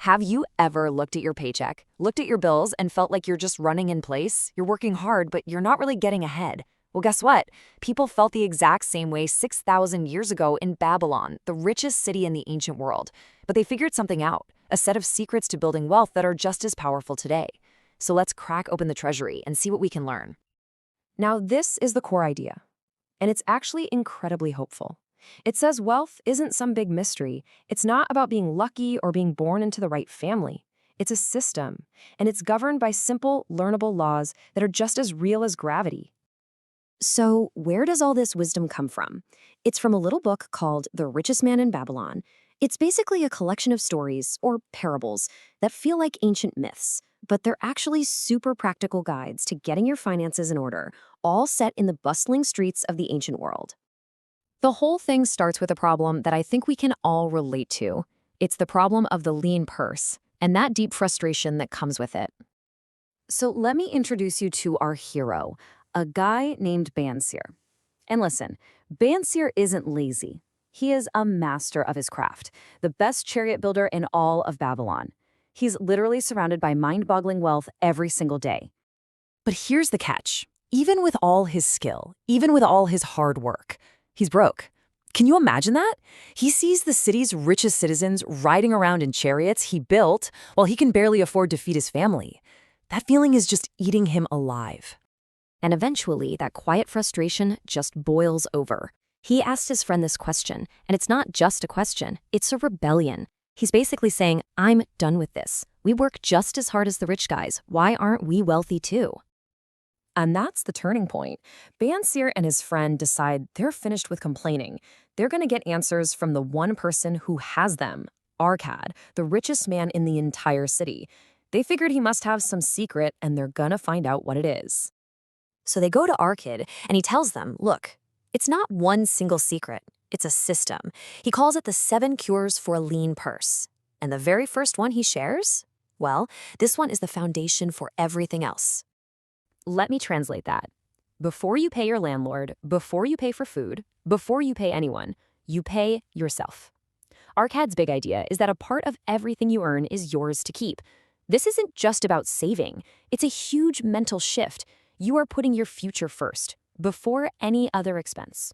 Have you ever looked at your paycheck, looked at your bills, and felt like you're just running in place? You're working hard, but you're not really getting ahead. Well, guess what? People felt the exact same way 6,000 years ago in Babylon, the richest city in the ancient world. But they figured something out, a set of secrets to building wealth that are just as powerful today. So let's crack open the treasury and see what we can learn. Now, this is the core idea, and it's actually incredibly hopeful. It says wealth isn't some big mystery. It's not about being lucky or being born into the right family. It's a system, and it's governed by simple, learnable laws that are just as real as gravity. So, where does all this wisdom come from? It's from a little book called The Richest Man in Babylon. It's basically a collection of stories, or parables, that feel like ancient myths, but they're actually super practical guides to getting your finances in order, all set in the bustling streets of the ancient world. The whole thing starts with a problem that I think we can all relate to. It's the problem of the lean purse, and that deep frustration that comes with it. So let me introduce you to our hero, a guy named Bansir. And listen, Bansir isn't lazy. He is a master of his craft, the best chariot builder in all of Babylon. He's literally surrounded by mind-boggling wealth every single day. But here's the catch. Even with all his skill, even with all his hard work, he's broke. Can you imagine that? He sees the city's richest citizens riding around in chariots he built while he can barely afford to feed his family. That feeling is just eating him alive. And eventually, that quiet frustration just boils over. He asked his friend this question, and it's not just a question, it's a rebellion. He's basically saying, I'm done with this. We work just as hard as the rich guys. Why aren't we wealthy too? And that's the turning point. Bansir and his friend decide they're finished with complaining. They're going to get answers from the one person who has them, Arkad, the richest man in the entire city. They figured he must have some secret, and they're going to find out what it is. So they go to Arkad, and he tells them, look, it's not one single secret. It's a system. He calls it the 7 cures for a lean purse. And the very first one he shares? Well, this one is the foundation for everything else. Let me translate that. Before you pay your landlord, before you pay for food, before you pay anyone, you pay yourself. Arkad's big idea is that a part of everything you earn is yours to keep. This isn't just about saving. It's a huge mental shift. You are putting your future first, before any other expense.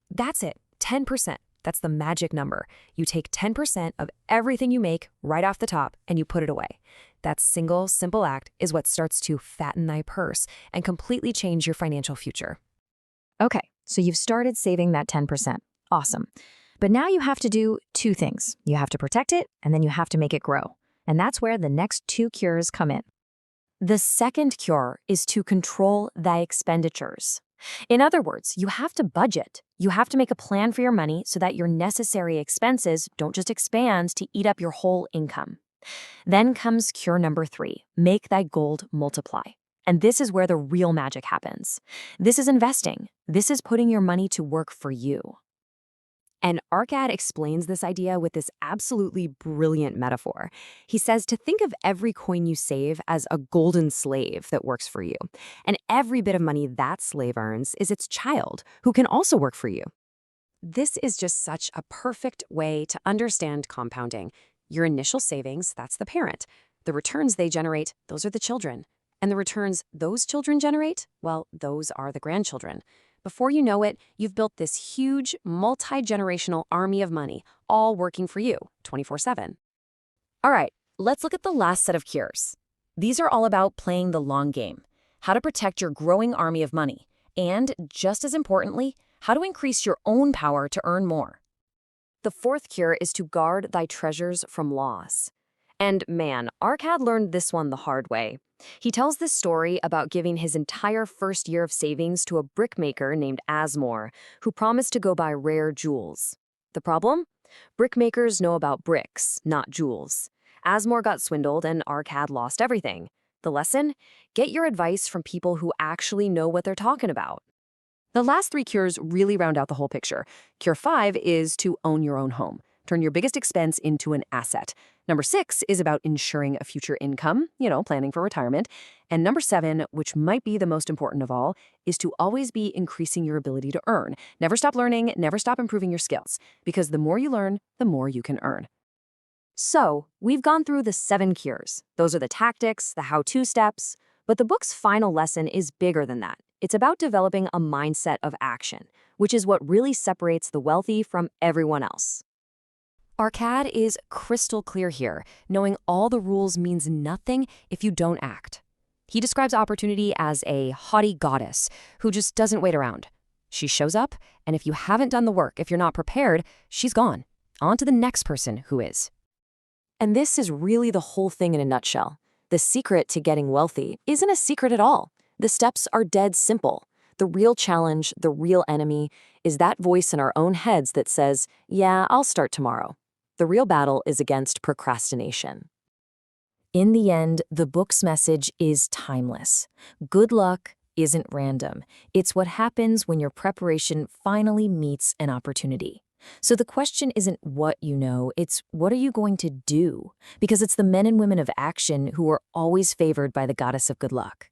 That's it, 10%. That's the magic number. You take 10% of everything you make right off the top and you put it away. That single, simple act is what starts to fatten thy purse and completely change your financial future. Okay, so you've started saving that 10%. Awesome. But now you have to do 2 things. You have to protect it, and then you have to make it grow. And that's where the next 2 cures come in. The second cure is to control thy expenditures. In other words, you have to budget. You have to make a plan for your money so that your necessary expenses don't just expand to eat up your whole income. Then comes cure number 3, make thy gold multiply. And this is where the real magic happens. This is investing. This is putting your money to work for you. And Arkad explains this idea with this absolutely brilliant metaphor. He says to think of every coin you save as a golden slave that works for you. And every bit of money that slave earns is its child, who can also work for you. This is just such a perfect way to understand compounding. Your initial savings, that's the parent. The returns they generate, those are the children. And the returns those children generate, well, those are the grandchildren. Before you know it, you've built this huge, multi-generational army of money, all working for you, 24/7. All right, let's look at the last set of cures. These are all about playing the long game, how to protect your growing army of money, and, just as importantly, how to increase your own power to earn more. The fourth cure is to guard thy treasures from loss. And man, Arkad learned this one the hard way. He tells this story about giving his entire first year of savings to a brickmaker named Asmor, who promised to go buy rare jewels. The problem? Brickmakers know about bricks, not jewels. Asmor got swindled and Arkad lost everything. The lesson? Get your advice from people who actually know what they're talking about. The last 3 cures really round out the whole picture. Cure 5 is to own your own home. Turn your biggest expense into an asset. Number 6 is about ensuring a future income, planning for retirement. And number 7, which might be the most important of all, is to always be increasing your ability to earn. Never stop learning, never stop improving your skills, because the more you learn, the more you can earn. So, we've gone through the 7 cures. Those are the tactics, the how-to steps. But the book's final lesson is bigger than that. It's about developing a mindset of action, which is what really separates the wealthy from everyone else. Arkad is crystal clear here. Knowing all the rules means nothing if you don't act. He describes opportunity as a haughty goddess who just doesn't wait around. She shows up, and if you haven't done the work, if you're not prepared, she's gone. On to the next person who is. And this is really the whole thing in a nutshell. The secret to getting wealthy isn't a secret at all. The steps are dead simple. The real challenge, the real enemy, is that voice in our own heads that says, yeah, I'll start tomorrow. The real battle is against procrastination. In the end, the book's message is timeless. Good luck isn't random. It's what happens when your preparation finally meets an opportunity. So the question isn't what you know, it's what are you going to do? Because it's the men and women of action who are always favored by the goddess of good luck.